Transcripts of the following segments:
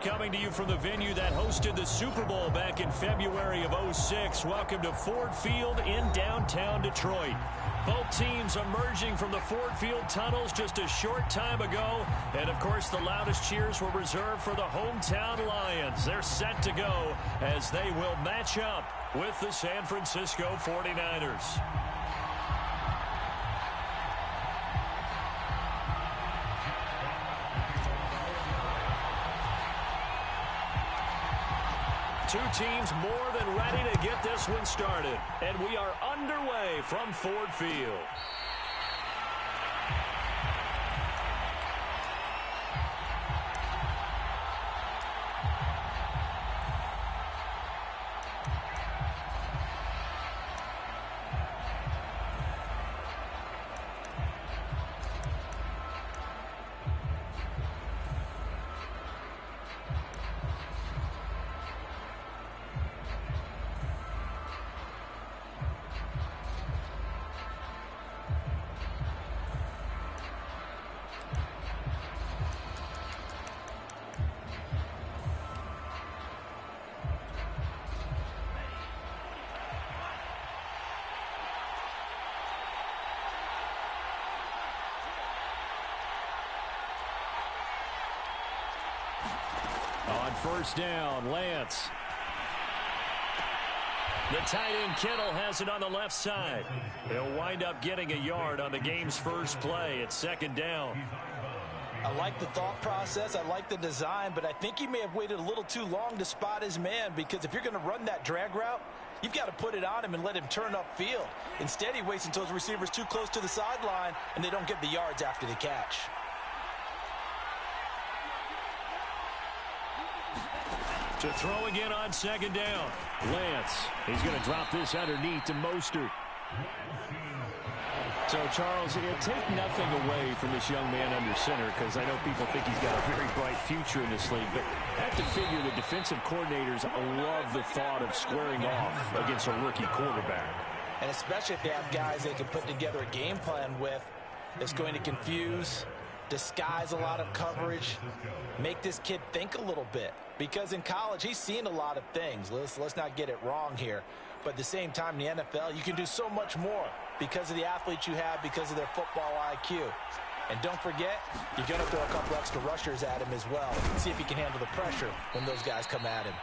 coming to you from the venue that hosted the Super Bowl back in February of '06. Welcome to Ford Field in downtown Detroit. Both teams emerging from the Ford Field tunnels just a short time ago. And, of course, the loudest cheers were reserved for the hometown Lions. They're set to go as they will match up with the San Francisco 49ers. Two teams more than ready to get this one started. And we are underway from Ford Field. On first down, Lance. The tight end Kittle has it on the left side. He'll wind up getting a yard on the game's first play. It's second down. I like the thought process. I like the design, but I think he may have waited a little too long to spot his man, because if you're going to run that drag route, you've got to put it on him and let him turn upfield. Instead, he waits until his receiver's too close to the sideline, and they don't get the yards after the catch. To throw again on second down. Lance. He's going to drop this underneath to Mostert. So, Charles, it'll take nothing away from this young man under center, because I know people think he's got a very bright future in this league, but I have to figure the defensive coordinators love the thought of squaring off against a rookie quarterback. And especially if they have guys they can put together a game plan with that's going to confuse, disguise a lot of coverage, make this kid think a little bit. Because in college, he's seen a lot of things. Let's not get it wrong here. But at the same time, in the NFL, you can do so much more because of the athletes you have, because of their football IQ. And don't forget, you're going to throw a couple extra rushers at him as well. See if he can handle the pressure when those guys come at him.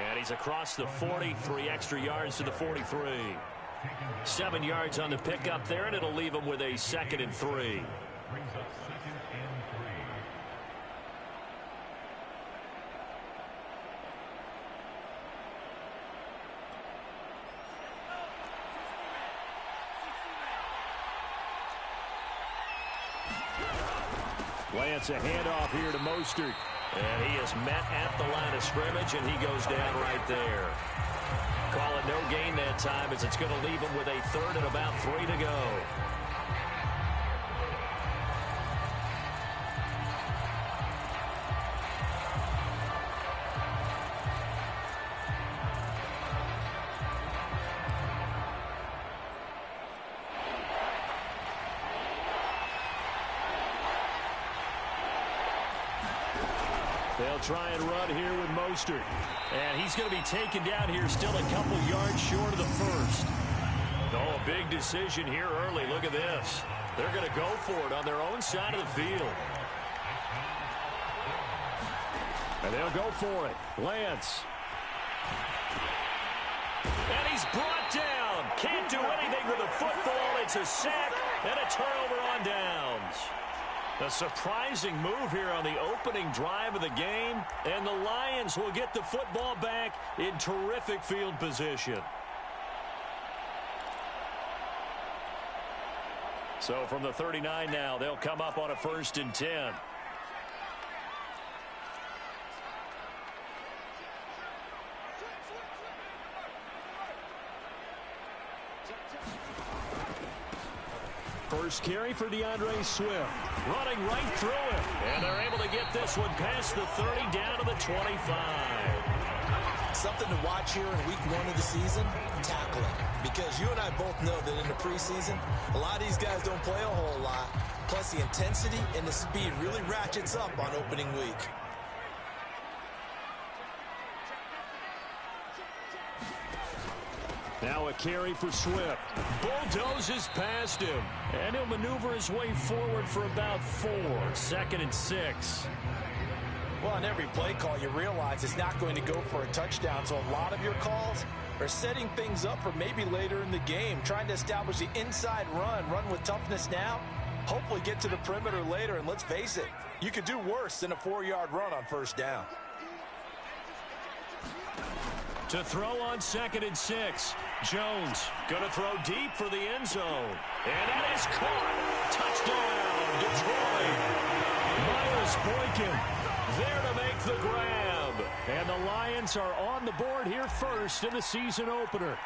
And he's across the 40, 3 extra yards to the 43. 7 yards on the pickup there, and it'll leave him with a 2nd and 3. Lance, a handoff here to Mostert. And he is met at the line of scrimmage, and he goes down right there. Call it no gain that time, as it's going to leave him with a 3rd and about 3 to go. They'll try and run here with Mostert. And he's going to be taken down here, still a couple yards short of the first. Oh, a big decision here early. Look at this. They're going to go for it on their own side of the field. And they'll go for it. Lance. And he's brought down. Can't do anything with the football. It's a sack and a turnover on downs. A surprising move here on the opening drive of the game, and the Lions will get the football back in terrific field position. So from the 39 now, they'll come up on a 1st and 10. First carry for DeAndre Swift. Running right through it. And they're able to get this one past the 30 down to the 25. Something to watch here in week 1 of the season, tackling. Because you and I both know that in the preseason, a lot of these guys don't play a whole lot. Plus the intensity and the speed really ratchets up on opening week. Now a carry for Swift. Bulldozes past him. And he'll maneuver his way forward for about 4. 2nd and 6. Well, on every play call, you realize it's not going to go for a touchdown. So a lot of your calls are setting things up for maybe later in the game, trying to establish the inside run with toughness now, hopefully get to the perimeter later. And let's face it, you could do worse than a 4-yard run on 1st down. To throw on 2nd and 6. Jones going to throw deep for the end zone. And that is caught. Touchdown, Detroit. Miles Boykin there to make the grab. And the Lions are on the board here first in the season opener.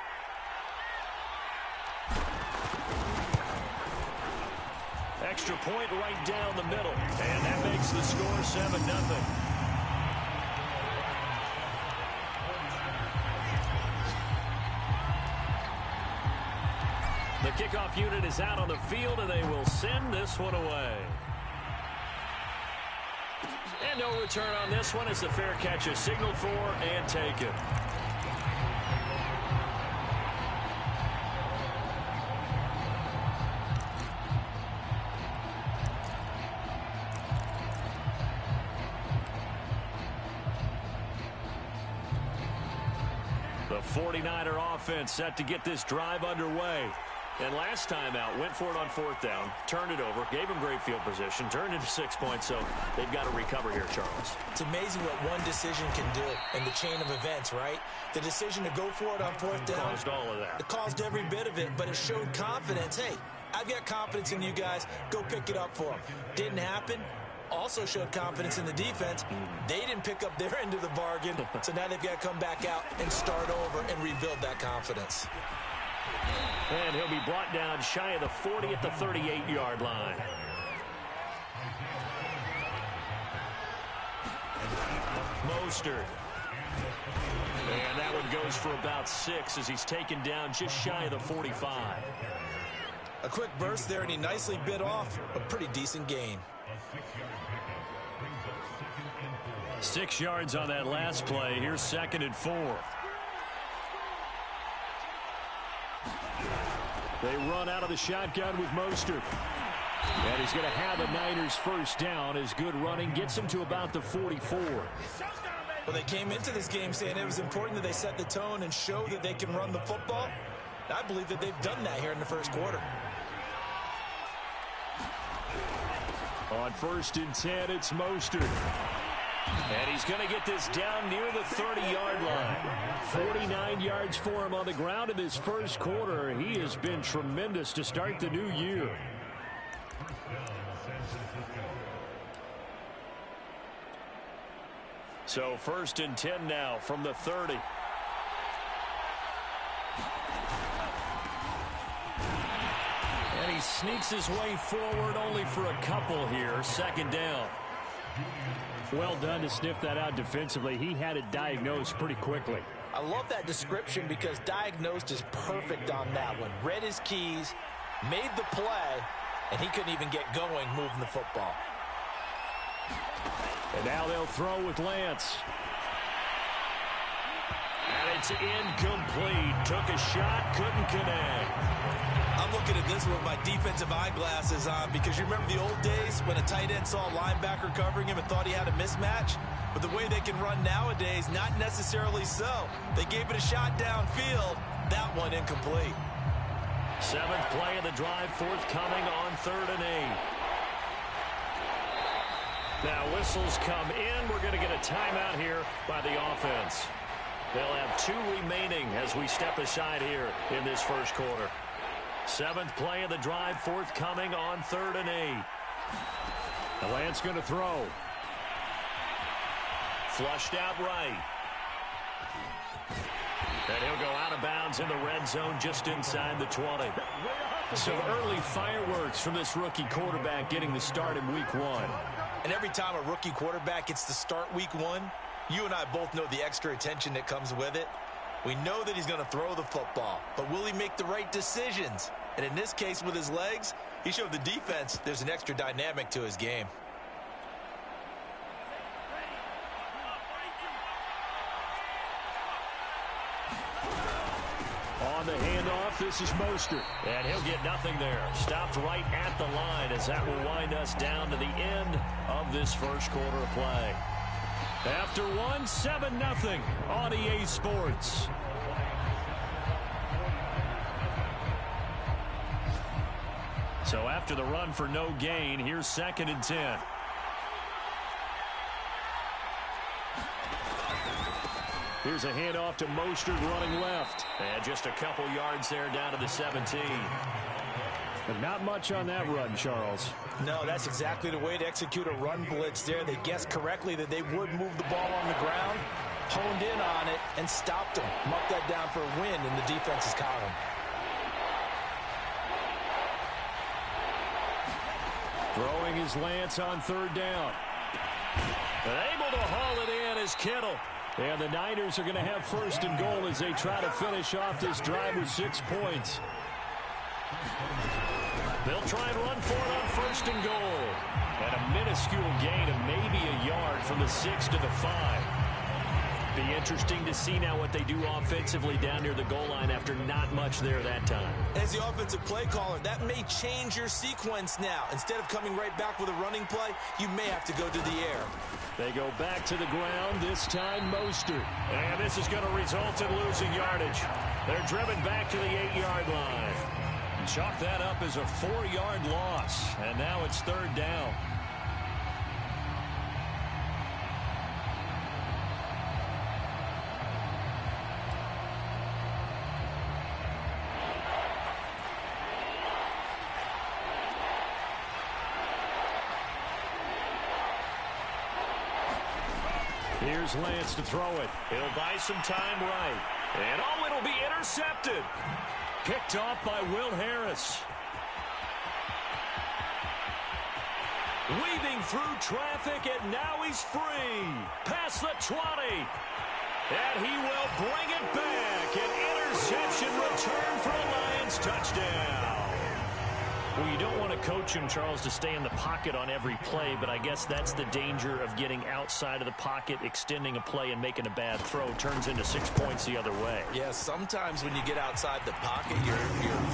Extra point right down the middle. And that makes the score 7-0. The kickoff unit is out on the field, and they will send this one away. And no return on this one as the fair catch is signaled for and taken. The 49er offense set to get this drive underway. And last time out, went for it on 4th down, turned it over, gave him great field position, turned into 6 points, so they've got to recover here, Charles. It's amazing what one decision can do in the chain of events, right? The decision to go for it on 4th down. Caused all of that. It caused every bit of it, but it showed confidence. Hey, I've got confidence in you guys. Go pick it up for them. Didn't happen. Also showed confidence in the defense. They didn't pick up their end of the bargain, so now they've got to come back out and start over and rebuild that confidence. And he'll be brought down shy of the 40 at the 38-yard line. Mostert. And that one goes for about 6 as he's taken down just shy of the 45. A quick burst there, and he nicely bit off a pretty decent gain. 6 yards on that last play. Here's 2nd and 4. They run out of the shotgun with Mostert. And he's going to have a Niners 1st down as good running gets him to about the 44. Well, they came into this game saying it was important that they set the tone and show that they can run the football. I believe that they've done that here in the 1st quarter. On 1st and 10, it's Mostert. And he's going to get this down near the 30-yard line. 49 yards for him on the ground in this 1st quarter. He has been tremendous to start the new year. So 1st and 10 now from the 30. And he sneaks his way forward only for a couple here. 2nd down. Well done to sniff that out defensively. He had it diagnosed pretty quickly. I love that description because diagnosed is perfect on that one. Read his keys, made the play, and he couldn't even get going moving the football. And now they'll throw with Lance. And it's incomplete. Took a shot, couldn't connect. I'm looking at this with my defensive eyeglasses on because you remember the old days when a tight end saw a linebacker covering him and thought he had a mismatch? But the way they can run nowadays, not necessarily so. They gave it a shot downfield. That one incomplete. 7th play of the drive, forthcoming on 3rd and 8. Now whistles come in. We're going to get a timeout here by the offense. They'll have 2 remaining as we step aside here in this 1st quarter. 7th play of the drive, forthcoming on 3rd and 8. The Lance going to throw. Flushed out right. And he'll go out of bounds in the red zone just inside the 20. So early fireworks from this rookie quarterback getting the start in week 1. And every time a rookie quarterback gets to start week 1, you and I both know the extra attention that comes with it. We know that he's going to throw the football, but will he make the right decisions? And in this case, with his legs, he showed the defense there's an extra dynamic to his game. On This is Mostert. And he'll get nothing there. Stopped right at the line as that will wind us down to the end of this first quarter of play. After one, 7-0 on EA Sports. So after the run for no gain, here's 2nd and 10. Here's a handoff to Mostert running left. And just a couple yards there down to the 17. But not much on that run, Charles. No, that's exactly the way to execute a run blitz there. They guessed correctly that they would move the ball on the ground, honed in on it, and stopped them. Marked that down for a win in the defense's column. Throwing his Lance on 3rd down. And able to haul it in is Kittle. And the Niners are going to have 1st and goal as they try to finish off this drive with 6 points. They'll try and run for it on 1st and goal. And a minuscule gain of maybe a yard from the 6 to the 5. Be interesting to see now what they do offensively down near the goal line after not much there that time. As the offensive play caller, that may change your sequence now. Instead of coming right back with a running play, you may have to go to the air. They go back to the ground, this time Mostert. And this is going to result in losing yardage. They're driven back to the 8-yard line. And chalk that up as a 4-yard loss. And now it's 3rd down. Here's Lance to throw it. He'll buy some time right. And oh, it'll be intercepted. Picked off by Will Harris. Weaving through traffic, and now he's free. Past the 20. And he will bring it back. An interception return for a Lions touchdown. Well, you don't want to coach him, Charles, to stay in the pocket on every play, but I guess that's the danger of getting outside of the pocket, extending a play, and making a bad throw. Turns into 6 points the other way. Yeah, sometimes when you get outside the pocket, your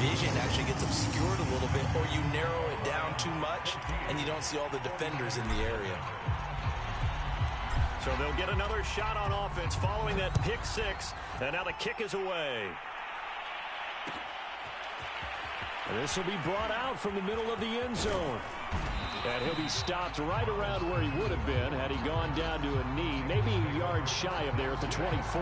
vision actually gets obscured a little bit, or you narrow it down too much, and you don't see all the defenders in the area. So they'll get another shot on offense following that pick 6, and now the kick is away. This will be brought out from the middle of the end zone. And he'll be stopped right around where he would have been had he gone down to a knee, maybe a yard shy of there at the 24.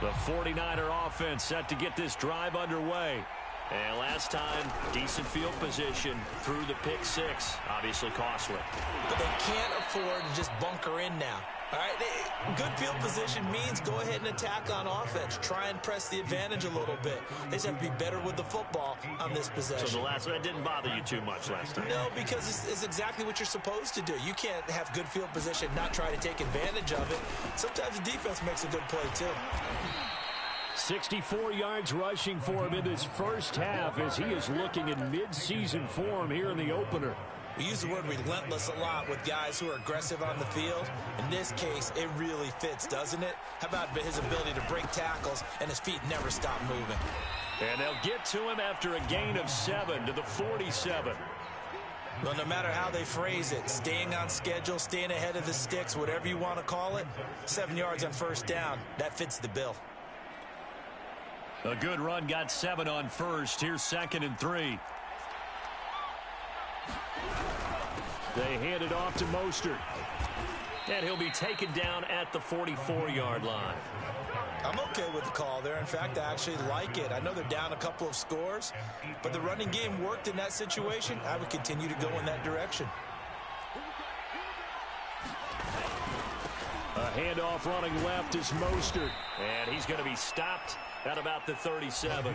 The 49er offense set to get this drive underway. And last time, decent field position through the pick 6. Obviously costly. But they can't afford to just bunker in now. All right, good field position means go ahead and attack on offense. Try and press the advantage a little bit. They just have to be better with the football on this possession. So the last one didn't bother you too much last time? No, because it's exactly what you're supposed to do. You can't have good field position, not try to take advantage of it. Sometimes the defense makes a good play, too. 64 yards rushing for him in this first half as he is looking in mid-season form here in the opener. We use the word relentless a lot with guys who are aggressive on the field. In this case, it really fits, doesn't it? How about his ability to break tackles and his feet never stop moving? And they'll get to him after a gain of 7 to the 47. Well, no matter how they phrase it, staying on schedule, staying ahead of the sticks, whatever you want to call it, 7 yards on first down, that fits the bill. A good run, got 7 on first. Here's 2nd and 3. They hand it off to Mostert. And he'll be taken down at the 44-yard line. I'm okay with the call there. In fact, I actually like it. I know they're down a couple of scores, but the running game worked in that situation. I would continue to go in that direction. A handoff running left is Mostert. And he's going to be stopped at about the 37.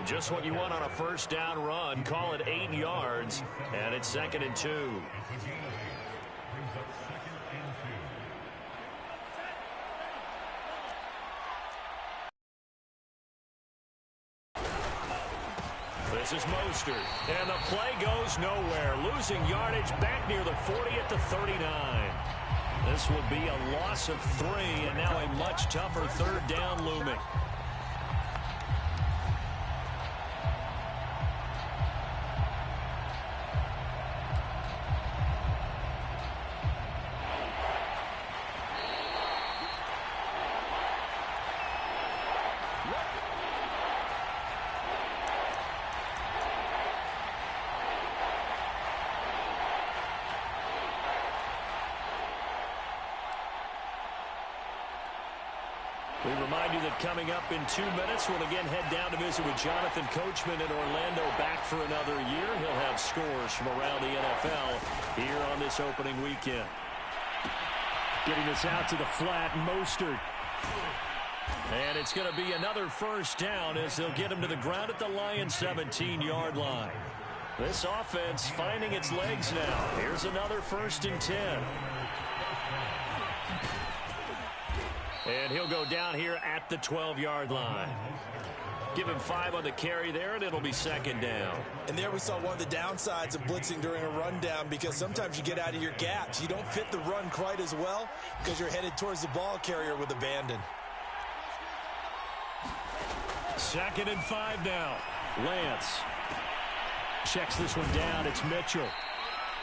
Just what you want on a first down run. Call it 8 yards, and it's 2nd and 2. The This is Mostert. And the play goes nowhere. Losing yardage back near the 40 at the 39. This will be a loss of 3, and now a much tougher third down looming. We remind you that coming up in 2 minutes, we'll again head down to visit with Jonathan Coachman in Orlando, back for another year. He'll have scores from around the NFL here on this opening weekend. Getting this out to the flat, Mostert. And it's going to be another first down as they'll get him to the ground at the Lions' 17-yard line. This offense finding its legs now. Here's another 1st and 10. And he'll go down here at the 12-yard line. Give him 5 on the carry there, and it'll be 2nd down. And there we saw one of the downsides of blitzing during a rundown, because sometimes you get out of your gaps. You don't fit the run quite as well because you're headed towards the ball carrier with abandon. 2nd and 5 now. Lance checks this one down. It's Mitchell.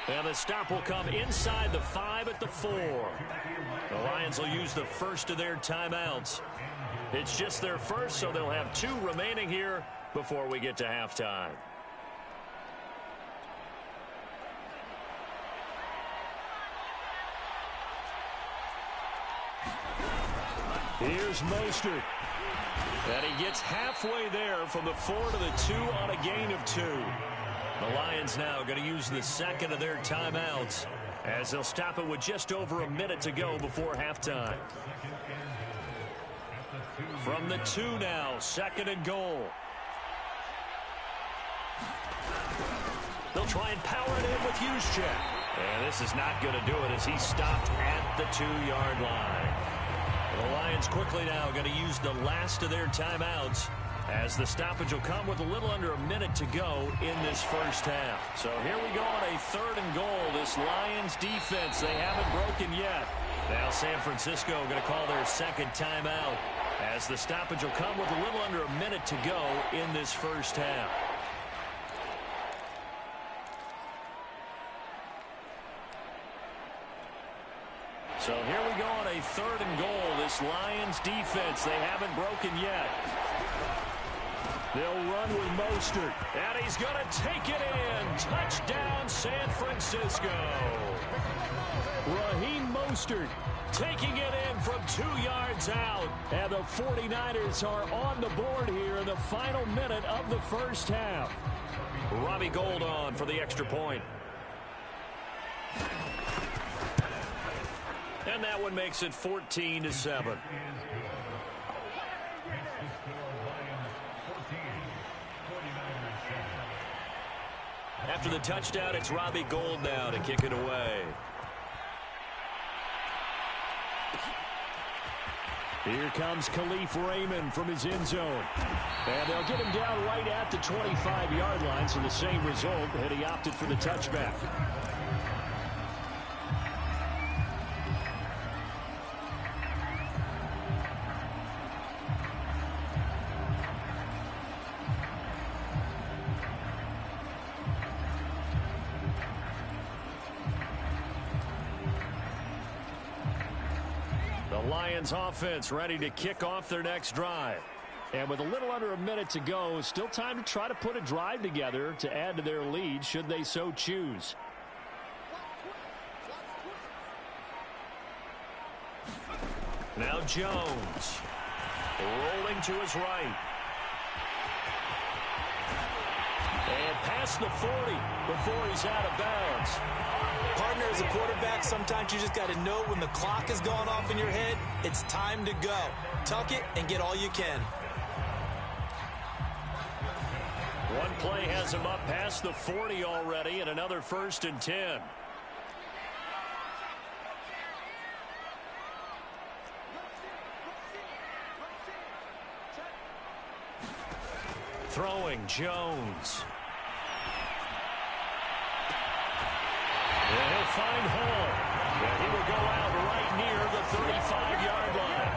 And the stop will come inside the 5 at the 4. The Lions will use the first of their timeouts. It's just their first, so they'll have 2 remaining here before we get to halftime. Here's Mostert. And he gets halfway there from the 4 to the 2 on a gain of 2. The Lions now going to use the 2nd of their timeouts as they'll stop it with just over a minute to go before halftime. From the 2 now, 2nd and goal. They'll try and power it in with Juszczyk. And this is not going to do it as he's stopped at the 2-yard line. The Lions quickly now going to use the last of their timeouts as the stoppage will come with a little under a minute to go in this first half. So here we go on a 3rd and goal. This Lions defense, they haven't broken yet. Now San Francisco going to call their 2nd timeout as the stoppage will come with a little under a minute to go in this first half. So here we go on a 3rd and goal. This Lions defense, they haven't broken yet. They'll run with Mostert, and he's going to take it in. Touchdown, San Francisco. Raheem Mostert taking it in from 2 yards out. And the 49ers are on the board here in the final minute of the first half. Robbie Gould on for the extra point. And that one makes it 14-7. After the touchdown, it's Robbie Gould now to kick it away. Here comes Khalif Raymond from his end zone. And they'll get him down right at the 25-yard line, so the same result, and he opted for the touchback. Lions offense ready to kick off their next drive. And with a little under a minute to go, still time to try to put a drive together to add to their lead should they so choose. Now Jones rolling to his right. And past the 40 before he's out of bounds. Partner, as a quarterback, sometimes you just got to know when the clock has gone off in your head, it's time to go. Tuck it and get all you can. One play has him up past the 40 already, and another 1st and 10. Throwing, Jones. And he'll find Hall. And he will go out right near the 35-yard line.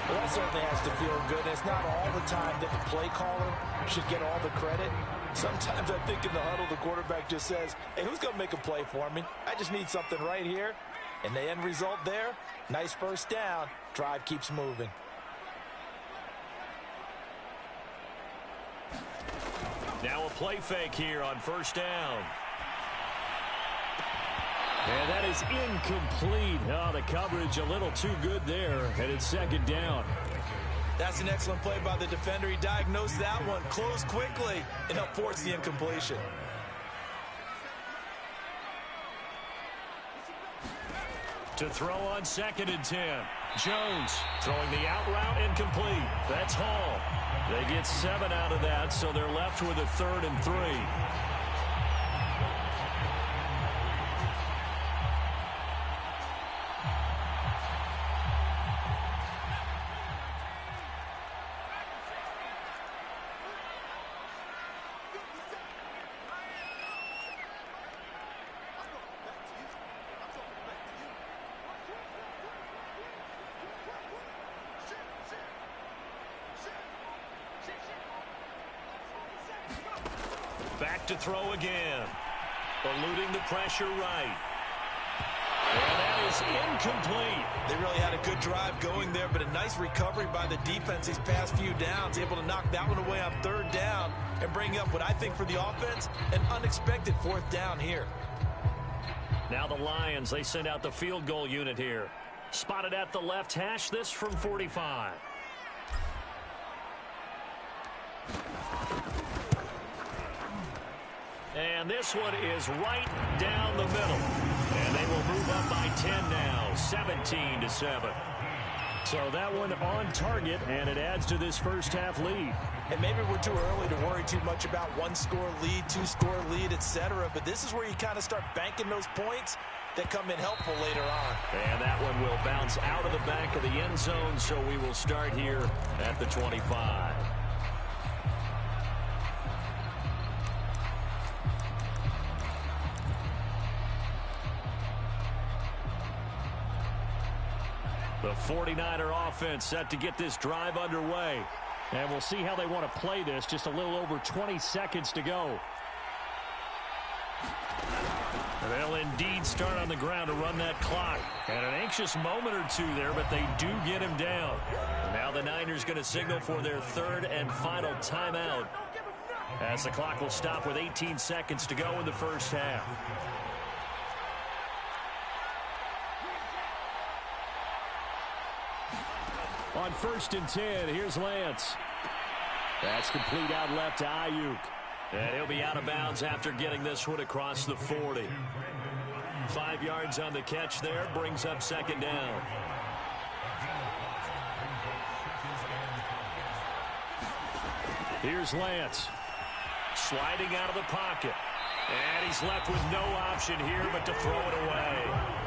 Well, that certainly has to feel good. It's not all the time that the play caller should get all the credit. Sometimes I think in the huddle, the quarterback just says, hey, who's going to make a play for me? I just need something right here. And the end result there, nice first down. Drive keeps moving. Now a play fake here on first down. And that is incomplete. Oh, the coverage a little too good there, and it's second down. That's an excellent play by the defender. He diagnosed that one, closed quickly, and helped force the incompletion. To throw on 2nd and 10. Jones throwing the out route incomplete. That's Hall. They get 7 out of that, so they're left with a 3rd and 3. Back to throw again. Eluding the pressure right. And that is incomplete. They really had a good drive going there, but a nice recovery by the defense these past few downs. Able to knock that one away on 3rd down and bring up what I think for the offense, an unexpected 4th down here. Now the Lions, they send out the field goal unit here. Spotted at the left hash, this from 45. And this one is right down the middle. And they will move up by 10 now, 17-7. So that one on target, and it adds to this first half lead. And maybe we're too early to worry too much about 1-score lead, 2-score lead, etc. But this is where you kind of start banking those points that come in helpful later on. And that one will bounce out of the back of the end zone, so we will start here at the 25. The 49er offense set to get this drive underway. And we'll see how they want to play this. Just a little over 20 seconds to go. And they'll indeed start on the ground to run that clock. And an anxious moment or two there, but they do get him down. And now the Niners going to signal for their 3rd and final timeout, as the clock will stop with 18 seconds to go in the first half. On 1st and 10, here's Lance. That's complete out left to Ayuk. And he'll be out of bounds after getting this one across the 40. 5 yards on the catch there, brings up 2nd down. Here's Lance. Sliding out of the pocket. And he's left with no option here but to throw it away.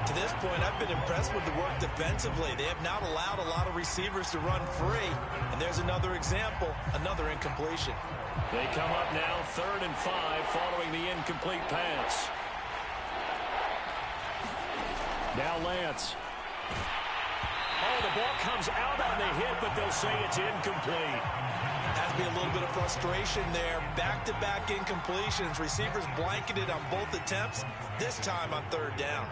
To this point, I've been impressed with the work defensively. They have not allowed a lot of receivers to run free. And there's another example, another incompletion. They come up now 3rd and 5 following the incomplete pass. Now Lance. Oh, the ball comes out on the hit, but they'll say it's incomplete. Has to be a little bit of frustration there. Back-to-back incompletions. Receivers blanketed on both attempts, this time on 3rd down.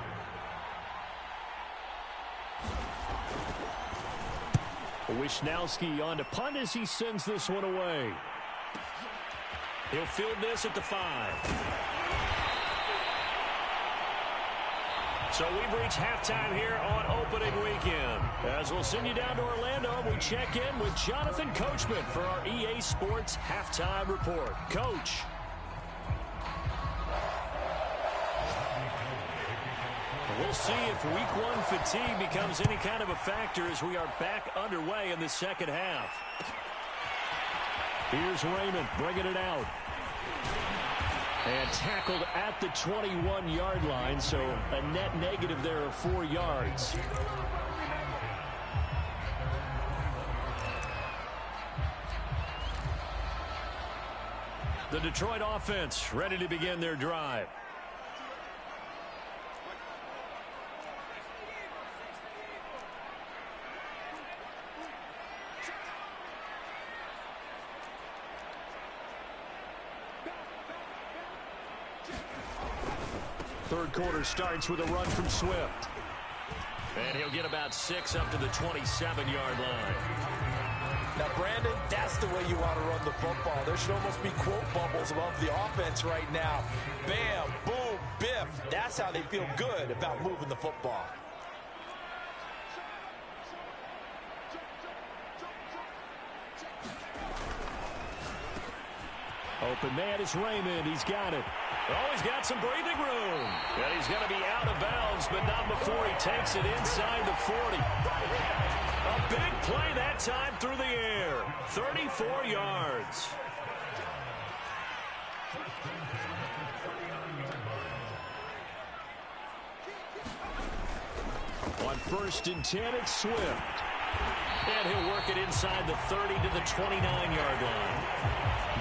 Wisnowski on to punt as he sends this one away. He'll field this at the 5. So we've reached halftime here on opening weekend. As we'll send you down to Orlando, we check in with Jonathan Coachman for our EA Sports Halftime Report. Coach. We'll see if week 1 fatigue becomes any kind of a factor as we are back underway in the second half. Here's Raymond bringing it out. And tackled at the 21-yard line, so a net negative there of 4 yards. The Detroit offense ready to begin their drive. Third quarter starts with a run from Swift. And he'll get about 6 up to the 27-yard line. Now, Brandon, that's the way you want to run the football. There should almost be quote bubbles above the offense right now. Bam, boom, biff. That's how they feel good about moving the football. Open man is Raymond. He's got it. Oh, he's got some breathing room. And he's going to be out of bounds, but not before he takes it inside the 40. A big play that time through the air. 34 yards. On 1st and 10, it's Swift. And he'll work it inside the 30 to the 29-yard line.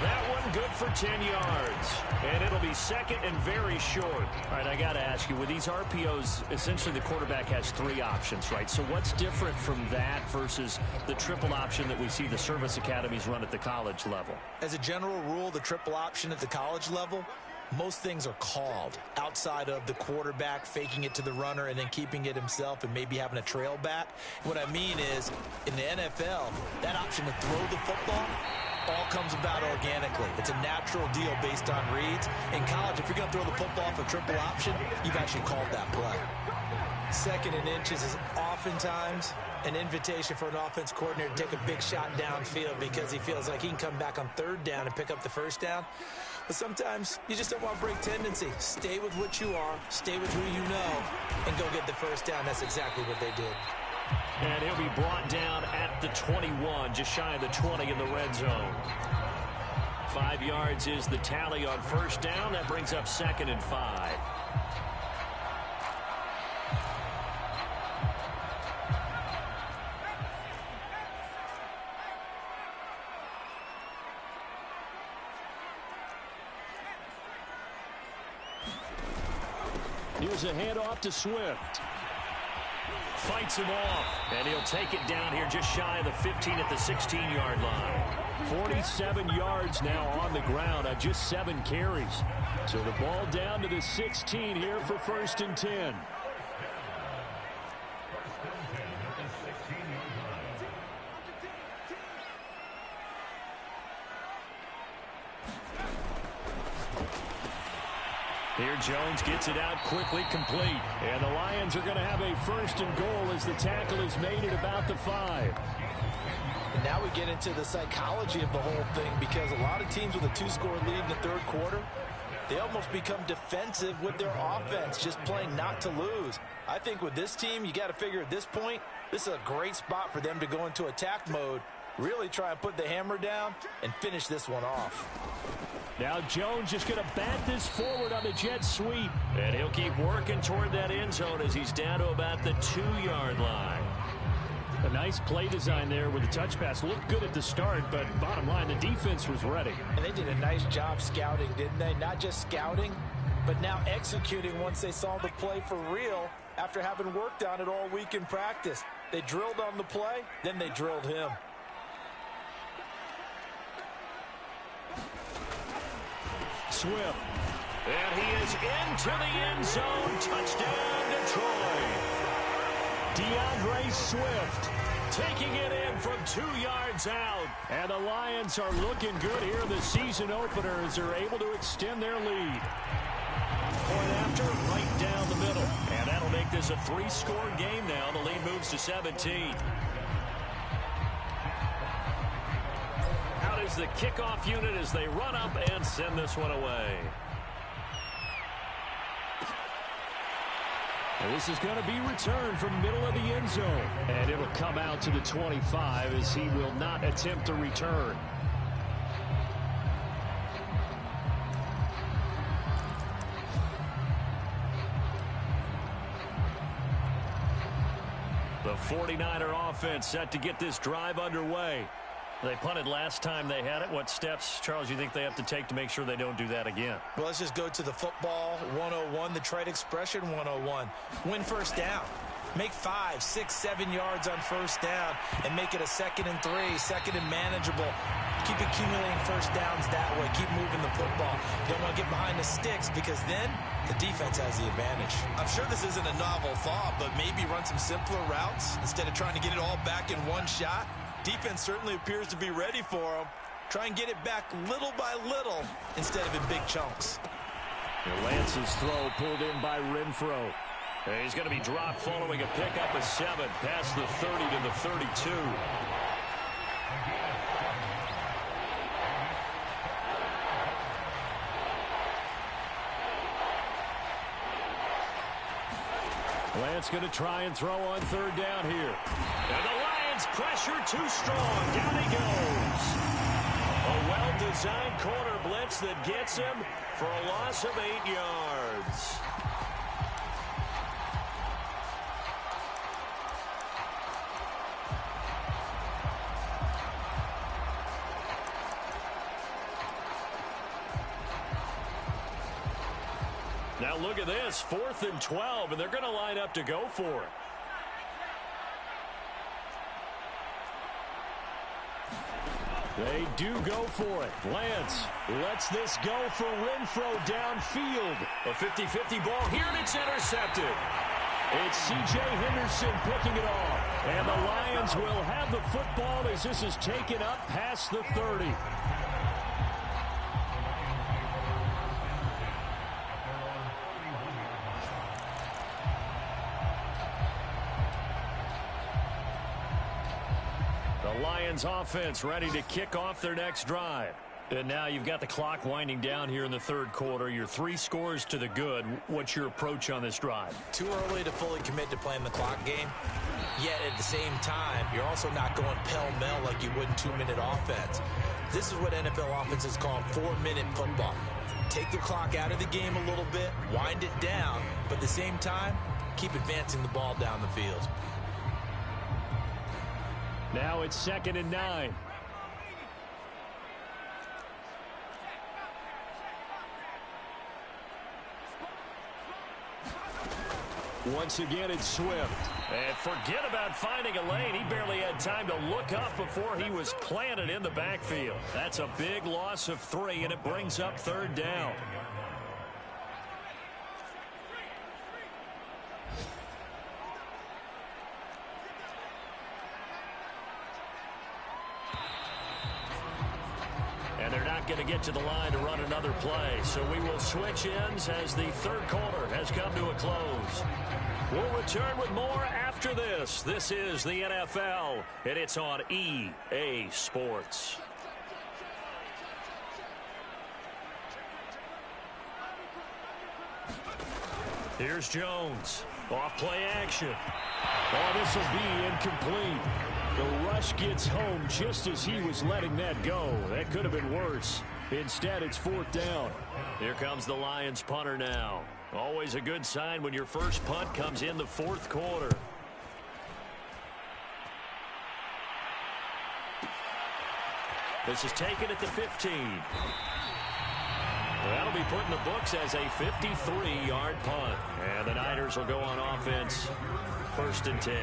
That one good for 10 yards. And it'll be second and very short. All right, I got to ask you, with these RPOs, essentially the quarterback has 3 options, right? So what's different from that versus the triple option that we see the service academies run at the college level? As a general rule, the triple option at the college level, most things are called outside of the quarterback faking it to the runner and then keeping it himself and maybe having a trail back. What I mean is, in the NFL, that option to throw the football all comes about organically. It's a natural deal based on reads. In college, if you're going to throw the football for triple option, you've actually called that play. 2nd and inches is oftentimes an invitation for an offense coordinator to take a big shot downfield because he feels like he can come back on 3rd down and pick up the 1st down. But sometimes you just don't want to break tendency. Stay with what you are, stay with who you know, and go get the 1st down. That's exactly what they did. And he'll be brought down at the 21, just shy of the 20 in the red zone. 5 yards is the tally on 1st down. That brings up 2nd and 5. Here's a handoff to Swift. Fights him off, and he'll take it down here just shy of the 15 at the 16-yard line. 47 yards now on the ground on just 7 carries. So the ball down to the 16 here for 1st and 10. Here Jones gets it out quickly, complete. And the Lions are going to have a 1st and goal as the tackle is made at about the 5. And now we get into the psychology of the whole thing, because a lot of teams with a 2-score lead in the 3rd quarter, they almost become defensive with their offense, just playing not to lose. I think with this team, you got to figure at this point, this is a great spot for them to go into attack mode, really try and put the hammer down and finish this one off. Now Jones just going to bat this forward on the jet sweep. And he'll keep working toward that end zone as he's down to about the 2-yard line. A nice play design there with the touch pass. Looked good at the start, but bottom line, the defense was ready. And they did a nice job scouting, didn't they? Not just scouting, but now executing once they saw the play for real after having worked on it all week in practice. They drilled on the play, then they drilled him. Swift. And he is into the end zone. Touchdown, Detroit. DeAndre Swift taking it in from 2 yards out. And the Lions are looking good here in the season opener as they're able to extend their lead. Point after, right down the middle. And that'll make this a 3-score game now. The lead moves to 17. Out is the kickoff unit as they run up and send this one away. And this is going to be returned from middle of the end zone. And it'll come out to the 25 as he will not attempt to return. The 49er offense set to get this drive underway. They punted last time they had it. What steps, Charles, you think they have to take to make sure they don't do that again? Well, let's just go to the football 101, the trade expression 101. Win first down. Make 5, 6, 7 yards on first down and make it a 2nd and 3, 2nd and manageable. Keep accumulating first downs that way. Keep moving the football. You don't want to get behind the sticks because then the defense has the advantage. I'm sure this isn't a novel thought, but maybe run some simpler routes instead of trying to get it all back in one shot. Defense certainly appears to be ready for them. Try and get it back little by little instead of in big chunks. Lance's throw pulled in by Renfro. He's going to be dropped following a pickup of 7 past the 30 to the 32. Lance going to try and throw on 3rd down here. And the Lions pressure too strong. Down he goes. A well-designed corner blitz that gets him for a loss of 8 yards. Now look at this, 4th and 12, and they're going to line up to go for it. They do go for it. Lance lets this go for Renfro downfield. A 50-50 ball here, and it's intercepted. It's C.J. Henderson picking it off. And the Lions will have the football as this is taken up past the 30. Lions offense ready to kick off their next drive. And now you've got the clock winding down here in the 3rd quarter. You're 3 scores to the good. What's your approach on this drive? Too early to fully commit to playing the clock game. Yet at the same time, you're also not going pell-mell like you would in 2-minute offense. This is what NFL offenses call 4-minute football. Take the clock out of the game a little bit, wind it down, but at the same time, keep advancing the ball down the field. Now it's 2nd and 9. Once again, it's Swift. And forget about finding a lane. He barely had time to look up before he was planted in the backfield. That's a big loss of 3, and it brings up 3rd down. And they're not going to get to the line to run another play. So we will switch ends as the 3rd quarter has come to a close. We'll return with more after this. This is the NFL, and it's on EA Sports. Here's Jones. Off play action. Oh, this will be incomplete. The rush gets home just as he was letting that go. That could have been worse. Instead, it's 4th down. Here comes the Lions punter now. Always a good sign when your first punt comes in the 4th quarter. This is taken at the 15. That'll be put in the books as a 53-yard punt. And the Niners will go on offense. 1st and 10.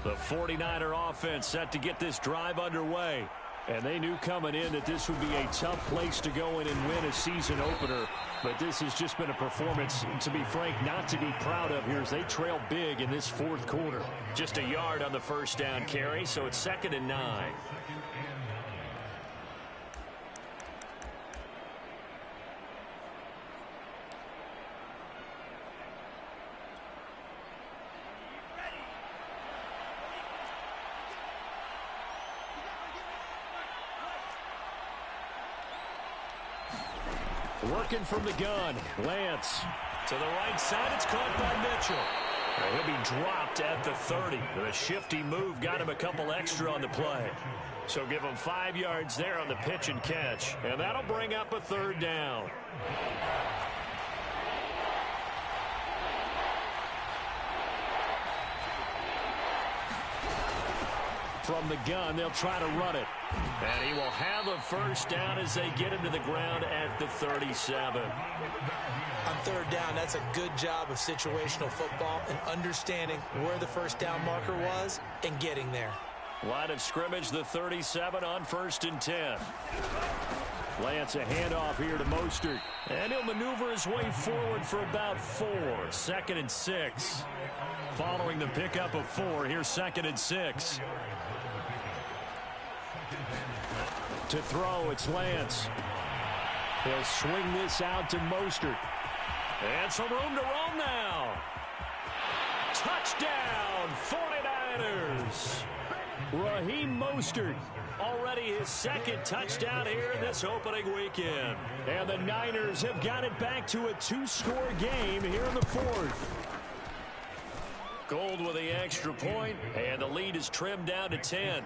The 49er offense set to get this drive underway. And they knew coming in that this would be a tough place to go in and win a season opener. But this has just been a performance, to be frank, not to be proud of here as they trail big in this 4th quarter. Just a yard on the first down carry, so it's 2nd and 9. Working from the gun, Lance. To the right side, it's caught by Mitchell. He'll be dropped at the 30. The shifty move got him a couple extra on the play. So give him 5 yards there on the pitch and catch. And that'll bring up a 3rd down. From the gun, they'll try to run it. And he will have a first down as they get him to the ground at the 37. On third down, that's a good job of situational football and understanding where the first down marker was and getting there. Line of scrimmage, the 37 on 1st and 10. Lance a handoff here to Mostert. And he'll maneuver his way forward for about 4. 2nd and 6. Following the pickup of 4, here's 2nd and 6. To throw, it's Lance. He'll swing this out to Mostert. And some room to roam now. Touchdown, 49ers. Raheem Mostert, already his 2nd touchdown here this opening weekend. And the Niners have got it back to a 2-score game here in the 4th. Gold with the extra point, and the lead is trimmed down to 10.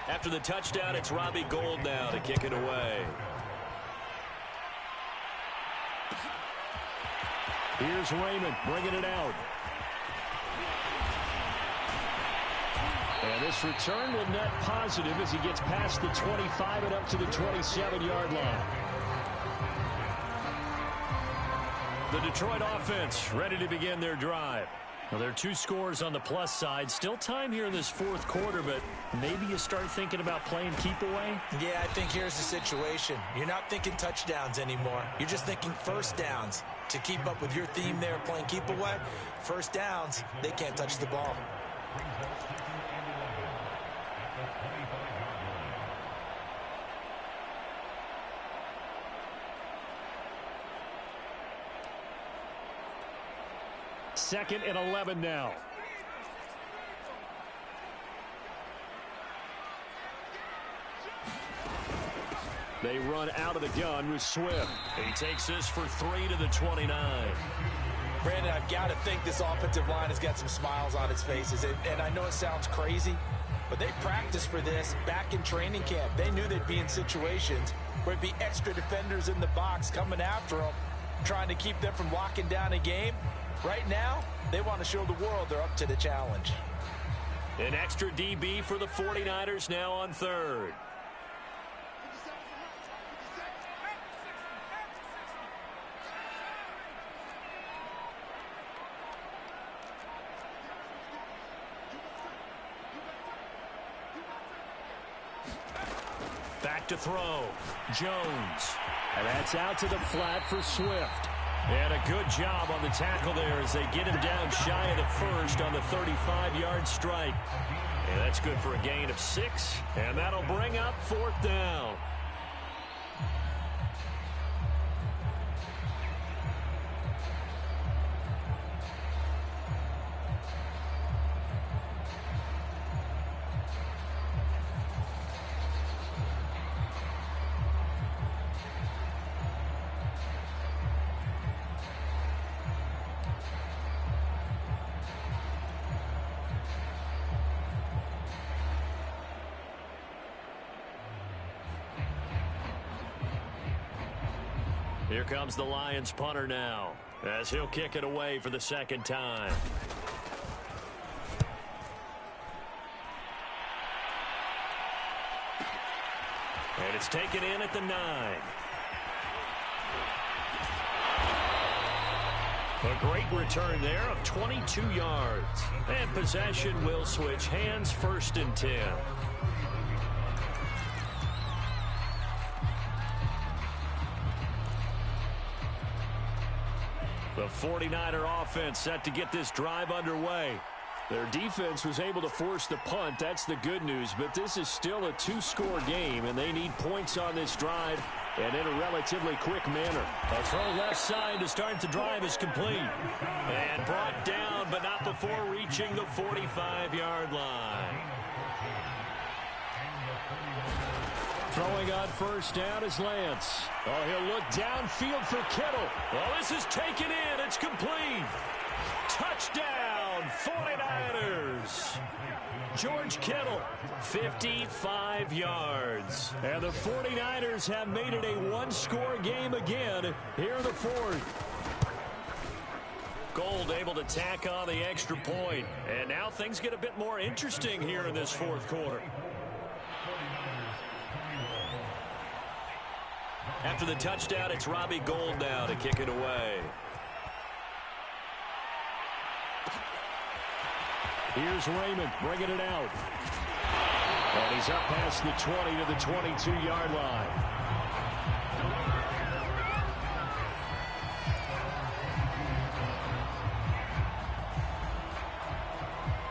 After the touchdown, it's Robbie Gould now to kick it away. Here's Raymond bringing it out. And this return will net positive as he gets past the 25 and up to the 27-yard line. The Detroit offense ready to begin their drive. Well, there are 2 scores on the plus side. Still time here in this 4th quarter, but maybe you start thinking about playing keep away? Yeah, I think here's the situation. You're not thinking touchdowns anymore. You're just thinking first downs. To keep up with your theme there, playing keep away, first downs, they can't touch the ball. Second and 11 now. They run out of the gun with Swift. He takes this for 3 to the 29. Brandon, I've got to think this offensive line has got some smiles on its faces. And I know it sounds crazy, but they practiced for this back in training camp. They knew they'd be in situations where it'd be extra defenders in the box coming after them, trying to keep them from locking down a game. Right now, they want to show the world they're up to the challenge. An extra DB for the 49ers now on 3rd. Back to throw. Jones. And that's out to the flat for Swift. And a good job on the tackle there as they get him down shy of the 1st on the 35-yard strike. And that's good for a gain of 6. And that'll bring up 4th down. Here comes the Lions punter now as he'll kick it away for the 2nd time. And it's taken in at the 9. A great return there of 22 yards. And possession will switch hands, 1st and 10. The 49er offense set to get this drive underway. Their defense was able to force the punt. That's the good news. But this is still a 2-score game, and they need points on this drive and in a relatively quick manner. A throw left side to start the drive is complete. And brought down, but not before reaching the 45-yard line. Throwing on 1st down is Lance. Oh, he'll look downfield for Kittle. Well, this is taken in. It's complete. Touchdown, 49ers. George Kittle, 55 yards. And the 49ers have made it a 1-score game again here in the 4th. Gold able to tack on the extra point. And now things get a bit more interesting here in this fourth quarter. After the touchdown, it's Robbie Gould now to kick it away. Here's Raymond bringing it out. And he's up past the 20 to the 22-yard line.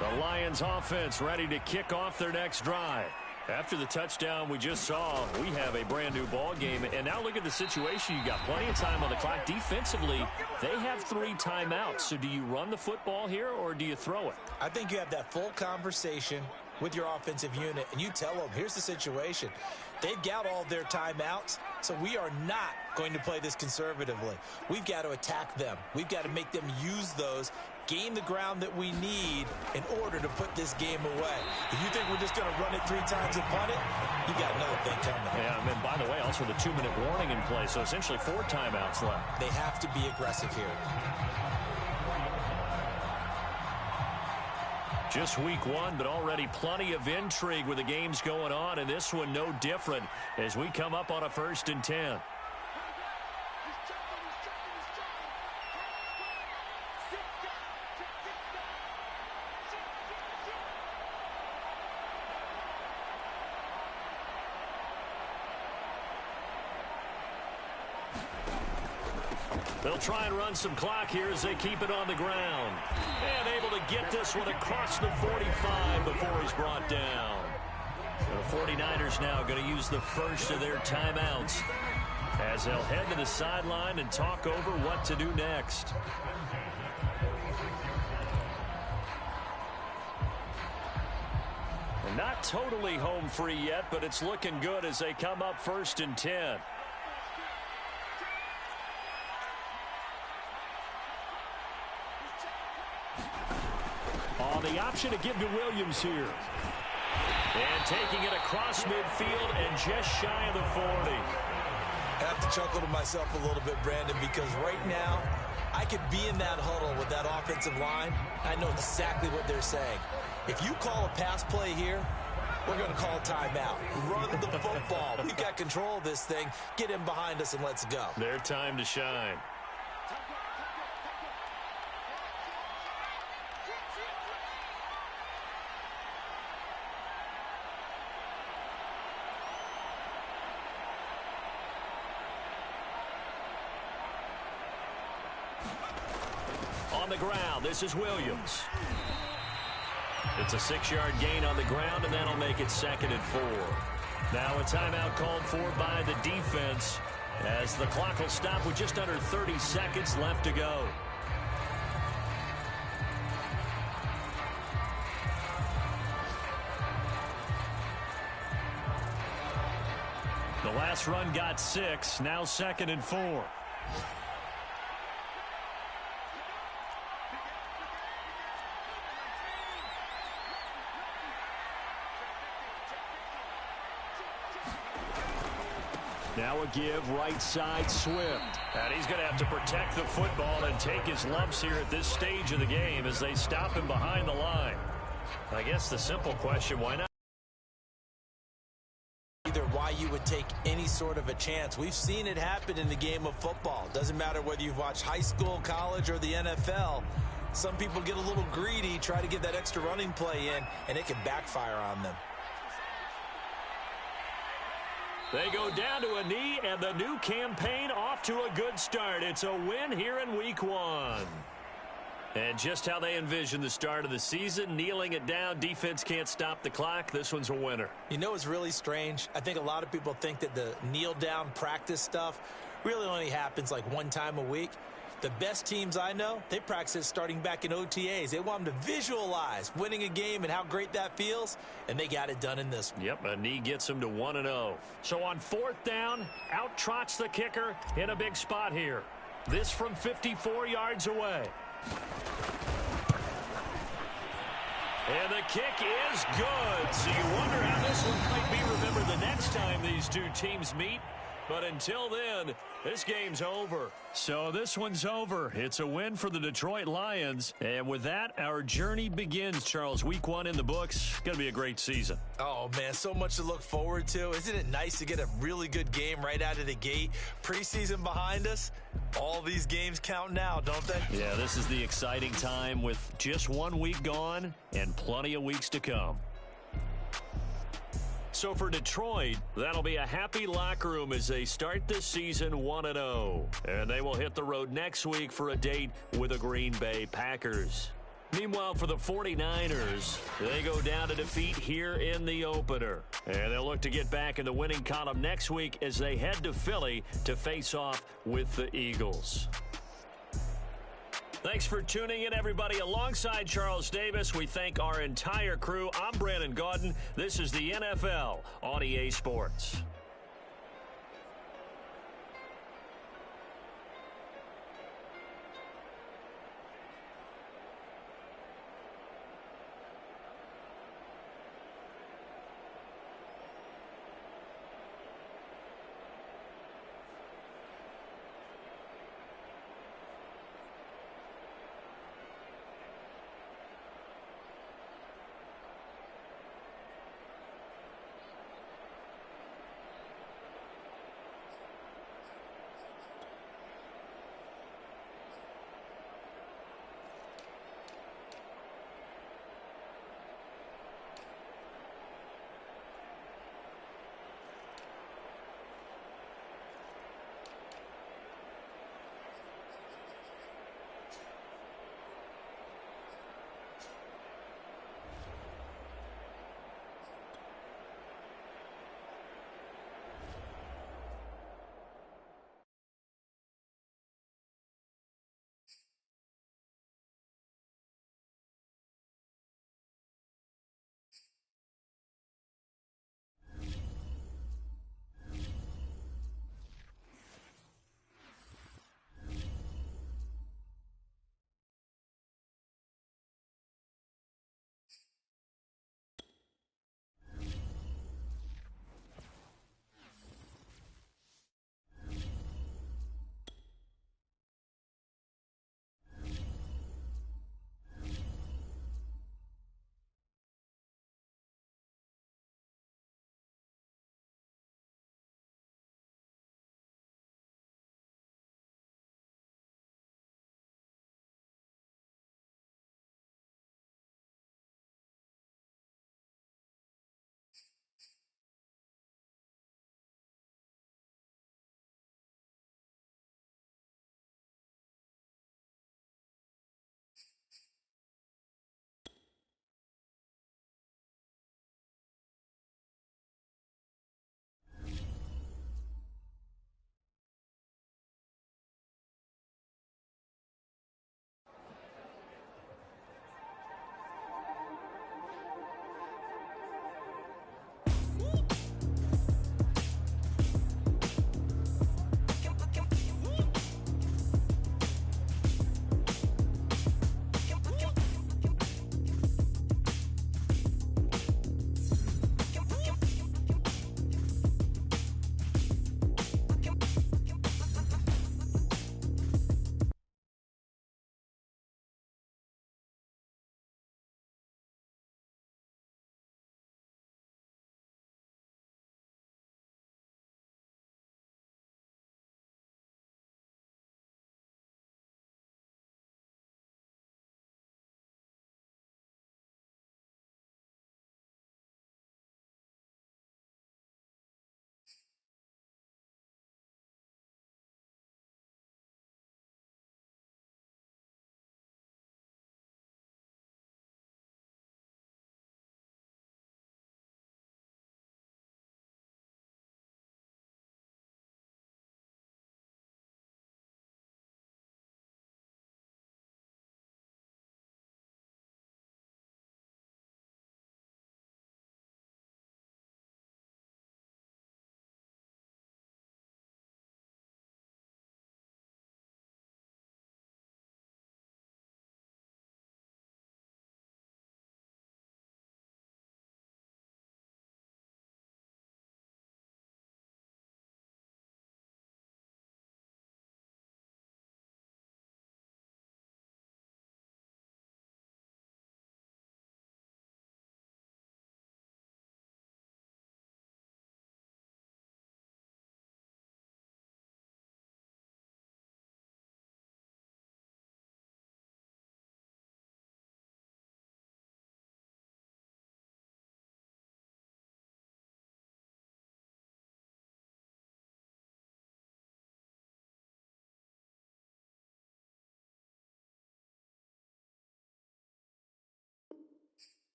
The Lions offense ready to kick off their next drive. After the touchdown we just saw, we have a brand new ball game. And now look at the situation. You got plenty of time on the clock. Defensively, they have 3 timeouts. So do you run the football here or do you throw it? I think you have that full conversation with your offensive unit, and you tell them, here's the situation. They've got all their timeouts, so we are not going to play this conservatively. We've got to attack them. We've got to make them use those, gain the ground that we need in order to put this game away. If you think we're just going to run it 3 times and punt it, you got another thing coming. Yeah, and then, by the way, also the 2-minute warning in play, so essentially 4 timeouts left. They have to be aggressive here. Just week 1, but already plenty of intrigue with the games going on, and this one no different as we come up on a 1st and 10. They'll try and run some clock here as they keep it on the ground. And able to get this one across the 45 before he's brought down. The 49ers now going to use the first of their timeouts as they'll head to the sideline and talk over what to do next. And not totally home free yet, but it's looking good as they come up 1st and 10. The option to give to Williams here. And taking it across midfield and just shy of the 40. I have to chuckle to myself a little bit, Brandon, because right now I could be in that huddle with that offensive line. I know exactly what they're saying. If you call a pass play here, we're going to call a timeout. Run the football. We've got control of this thing. Get him behind us and let's go. Their time to shine. On the ground, this is Williams. It's a 6-yard gain on the ground, and that'll make it 2nd and 4. Now a timeout called for by the defense as the clock will stop with just under 30 seconds left to go. The last run got 6, now 2nd and 4. Now a give right side Swift. And he's going to have to protect the football and take his lumps here at this stage of the game as they stop him behind the line. I guess the simple question, why not? Either why you would take any sort of a chance. We've seen it happen in the game of football. Doesn't matter whether you've watched high school, college, or the NFL. Some people get a little greedy, try to get that extra running play in, and it can backfire on them. They go down to a knee, and the new campaign off to a good start. It's a win here in week 1. And just how they envision the start of the season, kneeling it down, defense can't stop the clock. This one's a winner. You know what's really strange? I think a lot of people think that the kneel-down practice stuff really only happens like 1 time a week. The best teams I know, they practice it starting back in OTAs. They want them to visualize winning a game and how great that feels, and they got it done in this one. Yep, a knee gets them to 1-0. So on 4th down, out trots the kicker in a big spot here. This from 54 yards away. And the kick is good. So you wonder how this one might be remembered the next time these two teams meet. But until then, this game's over. So this one's over. It's a win for the Detroit Lions. And with that, our journey begins, Charles. Week 1 in the books. Going to be a great season. Oh, man, so much to look forward to. Isn't it nice to get a really good game right out of the gate? Preseason behind us. All these games count now, don't they? Yeah, this is the exciting time with just 1 week gone and plenty of weeks to come. So for Detroit, that'll be a happy locker room as they start this season 1-0. And they will hit the road next week for a date with the Green Bay Packers. Meanwhile, for the 49ers, they go down to defeat here in the opener. And they'll look to get back in the winning column next week as they head to Philly to face off with the Eagles. Thanks for tuning in, everybody. Alongside Charles Davis, we thank our entire crew. I'm Brandon Gaudin. This is the NFL on EA Sports.